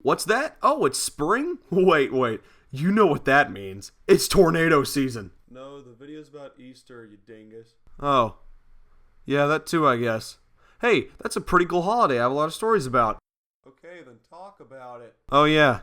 What's that? Oh, it's spring? Wait. You know what that means. It's tornado season. No, the video's about Easter, you dingus. Oh. Yeah, that too, I guess. Hey, that's a pretty cool holiday I have a lot of stories about. Okay, then talk about it. Oh, yeah.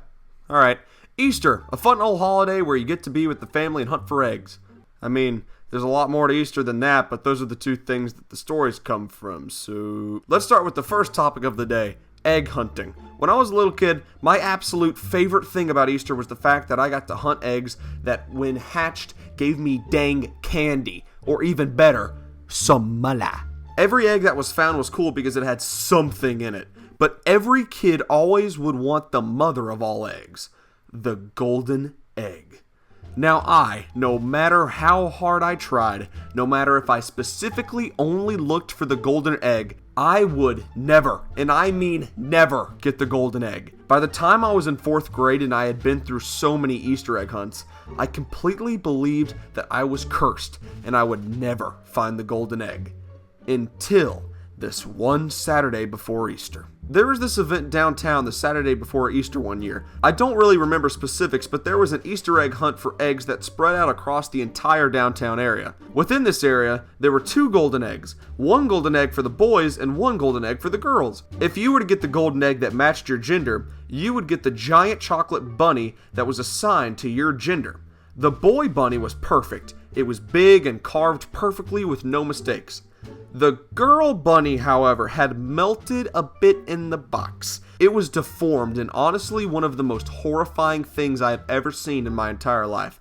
Alright. Easter, a fun old holiday where you get to be with the family and hunt for eggs. I mean, there's a lot more to Easter than that, but those are the two things that the stories come from. So, let's start with the first topic of the day. Egg hunting. When I was a little kid, my absolute favorite thing about Easter was the fact that I got to hunt eggs that, when hatched, gave me dang candy. Or even better, some mala. Every egg that was found was cool because it had something in it. But every kid always would want the mother of all eggs. The golden egg. Now no matter how hard I tried, no matter if I specifically only looked for the golden egg, I would never, and I mean never, get the golden egg. By the time I was in 4th grade and I had been through so many Easter egg hunts, I completely believed that I was cursed and I would never find the golden egg. Until this one Saturday before Easter. There was this event downtown the Saturday before Easter one year. I don't really remember specifics, but there was an Easter egg hunt for eggs that spread out across the entire downtown area. Within this area, there were 2 golden eggs. 1 golden egg for the boys and 1 golden egg for the girls. If you were to get the golden egg that matched your gender, you would get the giant chocolate bunny that was assigned to your gender. The boy bunny was perfect. It was big and carved perfectly with no mistakes. The girl bunny, however, had melted a bit in the box. It was deformed and honestly one of the most horrifying things I have ever seen in my entire life.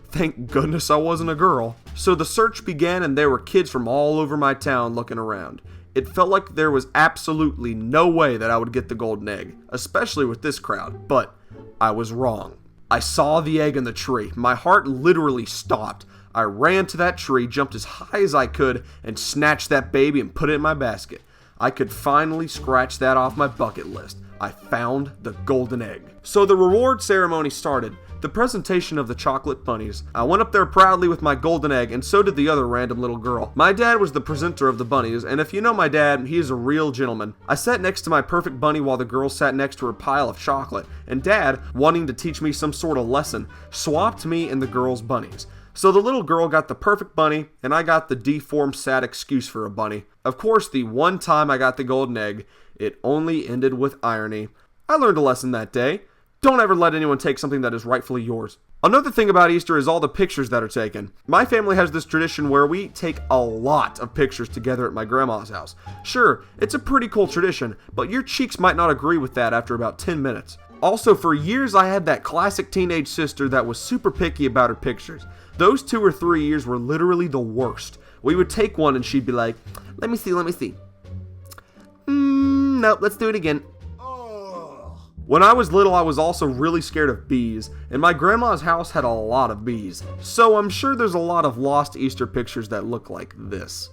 Thank goodness I wasn't a girl. So the search began and there were kids from all over my town looking around. It felt like there was absolutely no way that I would get the golden egg, especially with this crowd, but I was wrong. I saw the egg in the tree. My heart literally stopped. I ran to that tree, jumped as high as I could, and snatched that baby and put it in my basket. I could finally scratch that off my bucket list. I found the golden egg. So the reward ceremony started. The presentation of the chocolate bunnies. I went up there proudly with my golden egg, and so did the other random little girl. My dad was the presenter of the bunnies, and if you know my dad, he is a real gentleman. I sat next to my perfect bunny while the girl sat next to her pile of chocolate, and Dad, wanting to teach me some sort of lesson, swapped me and the girl's bunnies. So the little girl got the perfect bunny, and I got the deformed sad excuse for a bunny. Of course, the one time I got the golden egg, it only ended with irony. I learned a lesson that day. Don't ever let anyone take something that is rightfully yours. Another thing about Easter is all the pictures that are taken. My family has this tradition where we take a lot of pictures together at my grandma's house. Sure, it's a pretty cool tradition, but your cheeks might not agree with that after about 10 minutes. Also, for years I had that classic teenage sister that was super picky about her pictures. Those 2 or 3 years were literally the worst. We would take one and she'd be like, let me see. Nope, let's do it again. When I was little, I was also really scared of bees, and my grandma's house had a lot of bees, so I'm sure there's a lot of lost Easter pictures that look like this.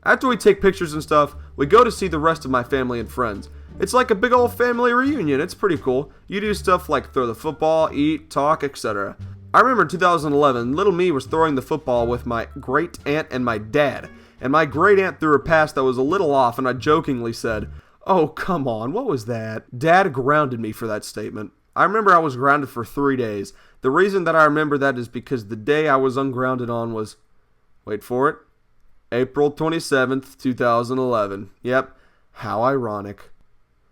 After we take pictures and stuff, we go to see the rest of my family and friends. It's like a big old family reunion. It's pretty cool. You do stuff like throw the football, eat, talk, etc. I remember in 2011, little me was throwing the football with my great aunt and my dad, and my great aunt threw a pass that was a little off, and I jokingly said, "Oh, come on, what was that?" Dad grounded me for that statement. I remember I was grounded for 3 days. The reason that I remember that is because the day I was ungrounded on was, wait for it, April 27th, 2011. Yep, how ironic.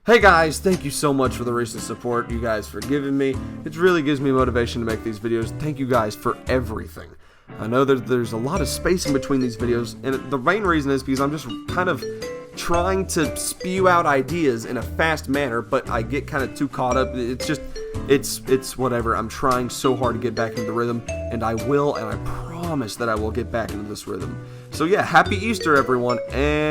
Hey guys, thank you so much for the recent support you guys for giving me. It really gives me motivation to make these videos. Thank you guys for everything. I know that there's a lot of space in between these videos, and the main reason is because I'm just kind of trying to spew out ideas in a fast manner, but I get kind of too caught up. It's whatever. I'm trying so hard to get back into the rhythm, and I will, and I promise that I will get back into this rhythm. So yeah, happy Easter everyone, and